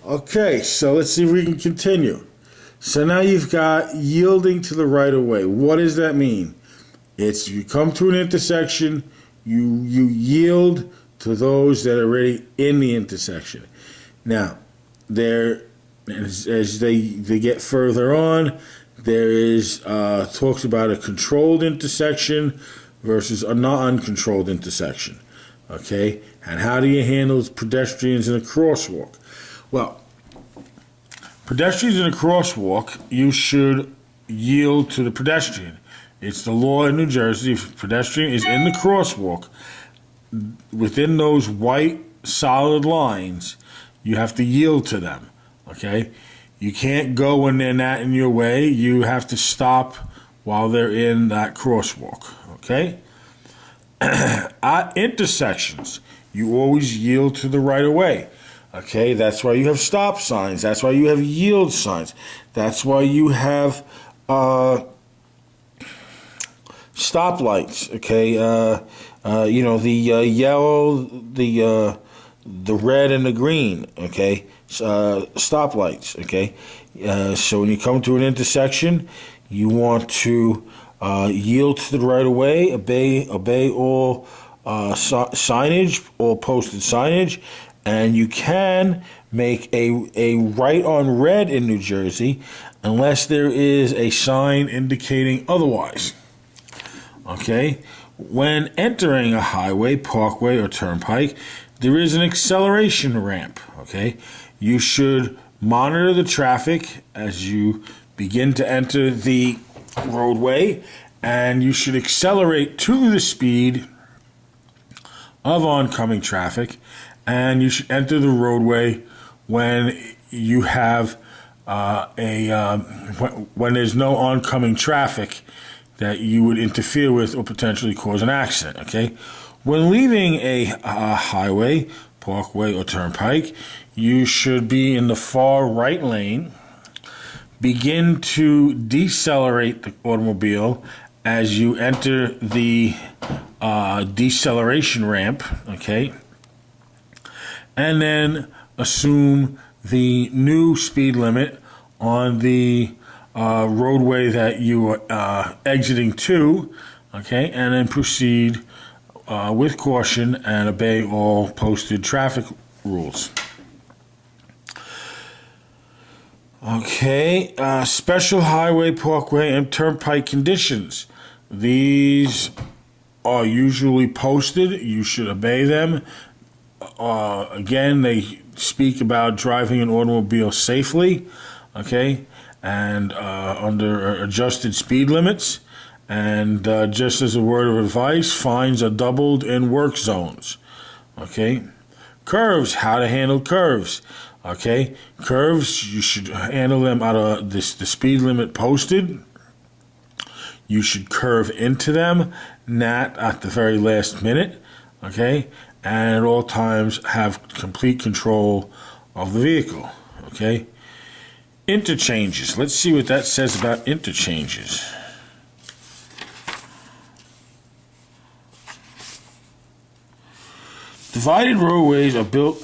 Okay, so let's see if we can continue. So now you've got yielding to the right of way. What does that mean? It's you come to an intersection, you yield to those that are already in the intersection. Now, as they get further on, there is talks about a controlled intersection versus a non-controlled intersection. Okay, and how do you handle pedestrians in a crosswalk? Well, pedestrians in a crosswalk, you should yield to the pedestrian. It's the law in New Jersey. If a pedestrian is in the crosswalk, within those white solid lines, you have to yield to them. Okay? You can't go when they're not in your way. You have to stop while they're in that crosswalk. Okay? At intersections, you always yield to the right of way. Okay, that's why you have stop signs. That's why you have yield signs. That's why you have stoplights. Okay, the yellow, the red, and the green. Okay, stoplights. Okay, so when you come to an intersection, you want to yield to the right of way. Obey all signage, all posted signage. And you can make a right on red in New Jersey unless there is a sign indicating otherwise. Okay? When entering a highway, parkway, or turnpike, there is an acceleration ramp. Okay? You should monitor the traffic as you begin to enter the roadway, and you should accelerate to the speed of oncoming traffic. And you should enter the roadway when you have when there's no oncoming traffic that you would interfere with or potentially cause an accident. Okay, when leaving a highway, parkway, or turnpike, you should be in the far right lane. Begin to decelerate the automobile as you enter the deceleration ramp. Okay. And then assume the new speed limit on the roadway that you are exiting to, okay, and then proceed with caution and obey all posted traffic rules. Okay, special highway, parkway, and turnpike conditions. These are usually posted. You should obey them. Again, they speak about driving an automobile safely, okay, and under adjusted speed limits. And just as a word of advice, fines are doubled in work zones, okay. Curves, how to handle curves, okay. Curves, you should handle them out of the speed limit posted. You should curve into them, not at the very last minute, okay. And at all times have complete control of the vehicle, okay? Interchanges. Let's see what that says about interchanges. Divided roadways are built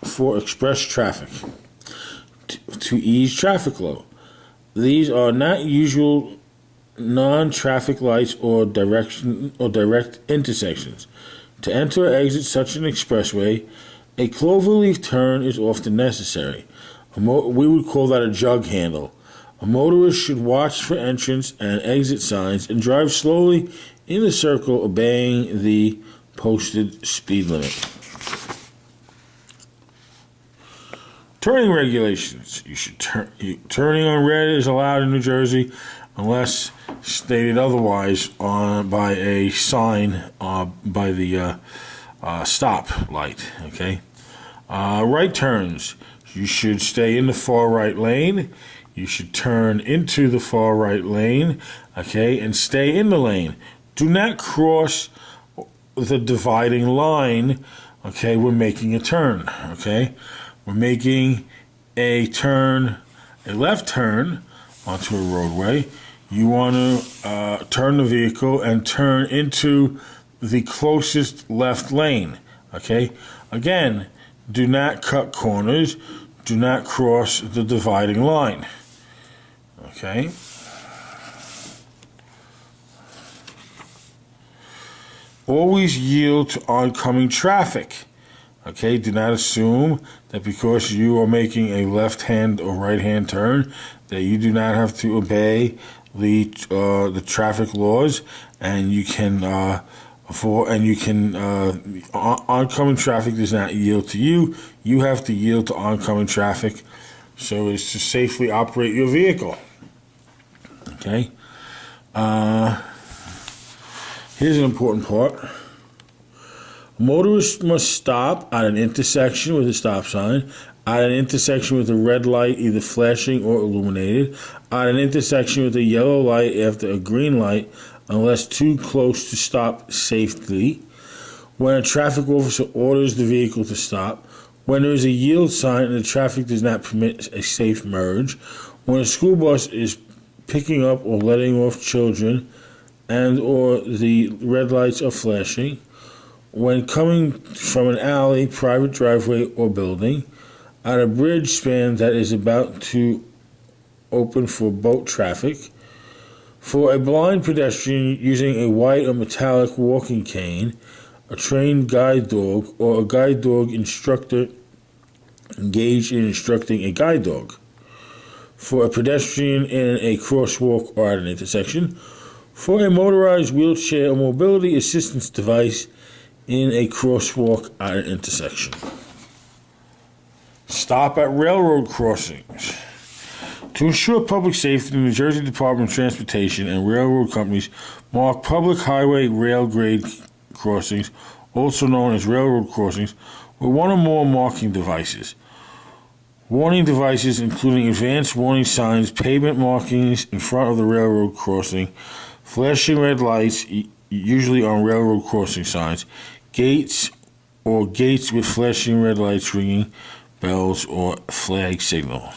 for express traffic, to ease traffic flow. These are not usual non-traffic lights or direct intersections. To enter or exit such an expressway, a cloverleaf turn is often necessary. We would call that a jug handle. A motorist should watch for entrance and exit signs and drive slowly in the circle, obeying the posted speed limit. Turning regulations. Turning on red is allowed in New Jersey unless stated otherwise by a sign by the stop light. Okay. Right turns. You should stay in the far right lane. You should turn into the far right lane. Okay, and stay in the lane. Do not cross the dividing line. Okay, we're making a turn. Okay, we're making a turn, a left turn onto a roadway. You want to turn the vehicle and turn into the closest left lane. Okay? Again, do not cut corners, do not cross the dividing line. Okay? Always yield to oncoming traffic. Okay, do not assume that because you are making a left-hand or right-hand turn that you do not have to obey the traffic laws, and you can oncoming traffic does not yield to you. You have to yield to oncoming traffic, so as to safely operate your vehicle. Okay. Here's an important part. Motorists must stop at an intersection with a stop sign, at an intersection with a red light either flashing or illuminated, at an intersection with a yellow light after a green light unless too close to stop safely, when a traffic officer orders the vehicle to stop, when there is a yield sign and the traffic does not permit a safe merge, when a school bus is picking up or letting off children and or the red lights are flashing, when coming from an alley, private driveway, or building, at a bridge span that is about to open for boat traffic, for a blind pedestrian using a white or metallic walking cane, a trained guide dog, or a guide dog instructor engaged in instructing a guide dog, for a pedestrian in a crosswalk or at an intersection, for a motorized wheelchair or mobility assistance device in a crosswalk at an intersection. Stop at railroad crossings. To ensure public safety, the New Jersey Department of Transportation and railroad companies mark public highway rail grade crossings, also known as railroad crossings, with one or more marking devices. Warning devices including advanced warning signs, pavement markings in front of the railroad crossing, flashing red lights, usually on railroad crossing signs, gates or gates with flashing red lights, ringing bells, or flag signals.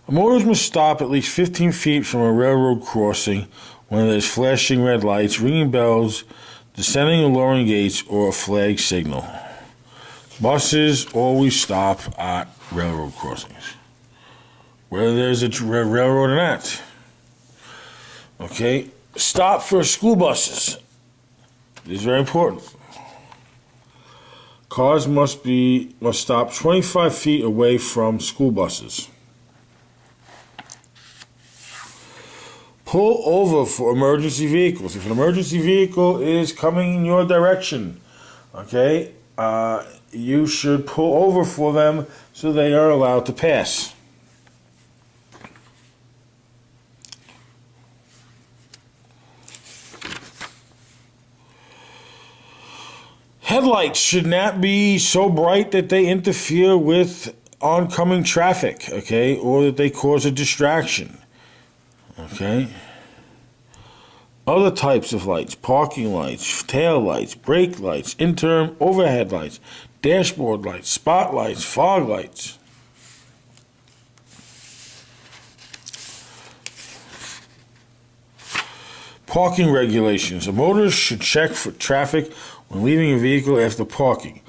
A motorist must stop at least 15 feet from a railroad crossing when there's flashing red lights, ringing bells, descending or lowering gates, or a flag signal. Buses always stop at railroad crossings, whether there's a railroad or not. Okay, stop for school buses. This is very important. Cars must stop 25 feet away from school buses. Pull over for emergency vehicles. If an emergency vehicle is coming in your direction, okay, you should pull over for them so they are allowed to pass. Headlights should not be so bright that they interfere with oncoming traffic, okay, or that they cause a distraction, okay. Other types of lights: parking lights, tail lights, brake lights, interim overhead lights, dashboard lights, spotlights, fog lights. Parking regulations. A motorist should check for traffic when leaving a vehicle after parking.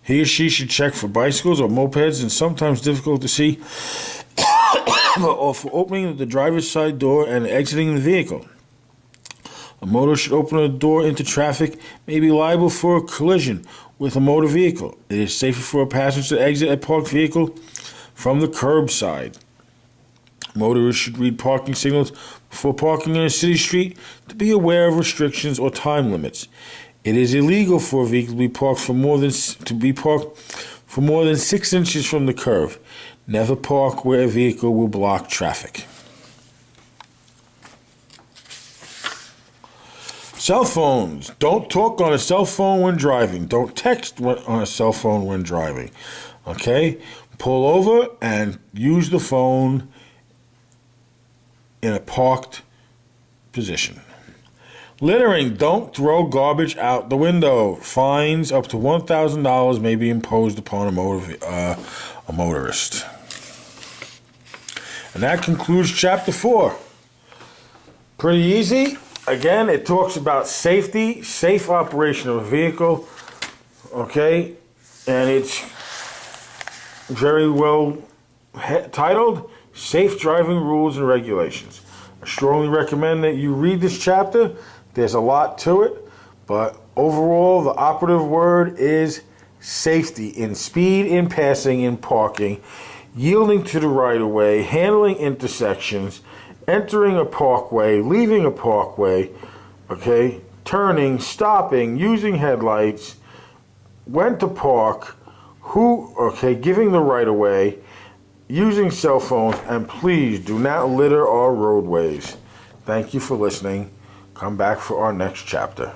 He or she should check for bicycles or mopeds, and sometimes difficult to see, or for opening the driver's side door and exiting the vehicle. A motorist should open a door into traffic may be liable for a collision with a motor vehicle. It is safer for a passenger to exit a parked vehicle from the curbside. Motorists should read parking signals before parking in a city street to be aware of restrictions or time limits. It is illegal for a vehicle to be parked for more than 6 inches from the curb. Never park where a vehicle will block traffic. Cell phones. Don't talk on a cell phone when driving. Don't text on a cell phone when driving. Okay? Pull over and use the phone in a parked position. Littering. Don't throw garbage out the window. Fines up to $1,000 may be imposed upon a motorist. And that concludes Chapter 4. Pretty easy. again, it talks about safety, safe operation of a vehicle, okay? And it's very well titled, Safe Driving Rules and Regulations. I strongly recommend that you read this chapter. There's a lot to it, but overall, the operative word is safety in speed, in passing, in parking, yielding to the right-of-way, handling intersections, entering a parkway, leaving a parkway, okay, turning, stopping, using headlights, when to park, giving the right-of-way, using cell phones, and please do not litter our roadways. Thank you for listening. Come back for our next chapter.